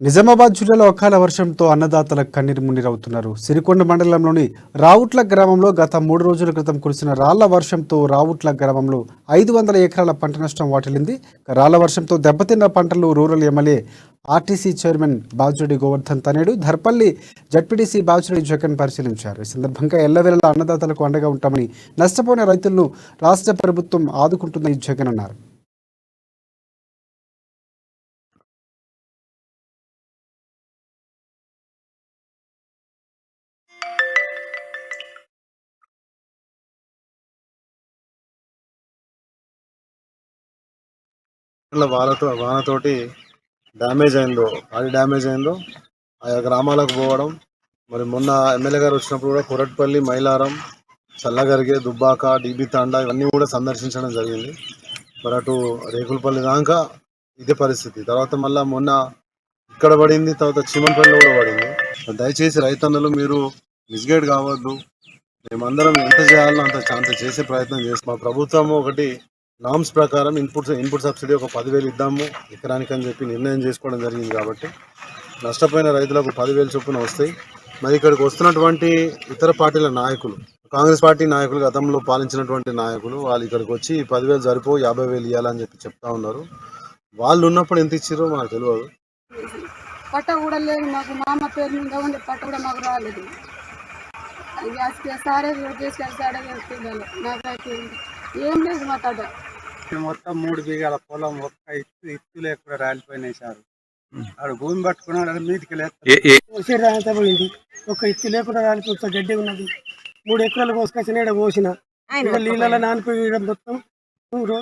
నిజామాబాద్ జిల్లాలో అకాల వర్షంతో అన్నదాతల కన్నీరు మున్నీరవుతున్నారు. సిరికొండ మండలంలోని రావుట్ల గ్రామంలో గత 3 రోజుల క్రితం కురిసిన రాళ్ల వర్షంతో రావుట్ల గ్రామంలో 500 ఎకరాల పంట నష్టం వాటిల్లింది. రాళ్ల వర్షంతో దెబ్బతిన్న పంటలు rural MLA RTC chairman Bajireddy Govardhan తనేడు, ధర్పల్లి జడ్పీటీసీ బాజిరెడ్డి జగన్ పరిశీలించారు. ఈ సందర్భంగా ఎల్లవేళలా అన్నదాతలకు అండగా ఉంటామని, నష్టపోయిన రైతులను రాష్ట్ర ప్రభుత్వం ఆదుకుంటుందని జగన్ అన్నారు. వానతోటి భారీ డ్యామేజ్ అయిందో ఆయా గ్రామాలకు పోవడం. మరి మొన్న ఎమ్మెల్యే గారు వచ్చినప్పుడు కూడా కొరట్పల్లి, మైలారం, చల్లగరిగే, దుబ్బాక, డీబీ తాండా ఇవన్నీ కూడా సందర్శించడం జరిగింది. మరి అటు రేకులపల్లి దాకా ఇదే పరిస్థితి. తర్వాత మళ్ళీ మొన్న ఇక్కడ పడింది, తర్వాత చీమన్పల్లిలో కూడా పడింది. దయచేసి రైతన్నలు మీరు మిస్గైడ్ కావద్దు. మేమందరం ఎంత చేయాలో అంత చేసే ప్రయత్నం చేస్తాం. మా ప్రభుత్వం ఒకటి నామ్స్ ప్రకారం ఇన్పుట్ సబ్సిడీ ఒక 10,000 ఇద్దాము ఎకరానికి అని చెప్పి నిర్ణయం చేసుకోవడం జరిగింది. కాబట్టి నష్టపోయిన రైతులకు 10,000 చొప్పున వస్తాయి. మరి ఇక్కడికి వస్తున్నటువంటి ఇతర పార్టీల నాయకులు, కాంగ్రెస్ పార్టీ నాయకులు, గతంలో పాలించినటువంటి నాయకులు, వాళ్ళు ఇక్కడికి వచ్చి 10,000 సరిపో 50,000 ఇవ్వాలని చెప్పి చెప్తా ఉన్నారు. వాళ్ళు ఉన్నప్పుడు ఎంత ఇచ్చారో మాకు తెలియదు. పట్ట కూడా లేదు, మాకు మామ పేరు మీద ఉండే పట్ట కూడా మాకు రాలేదు. సారే తీసుకెళ్తాడే నాకైతే ఏం లేదు మా తాత. మొత్తం 3 బిఘాల పొలం ఒక్క ఇత్తు లేకుండా రాలిపోయినాయి సార్. ఆడు భూమి పట్టుకున్నాడు, మీదికి లేకపోయింది. ఒక ఇత్తు లేకుండా రాలిపోతే గడ్డి ఉన్నది. 3 ఎకరాలు కోసుకొచ్చిన పోసిన నీళ్ళలో నానిపోయి మొత్తం రోజు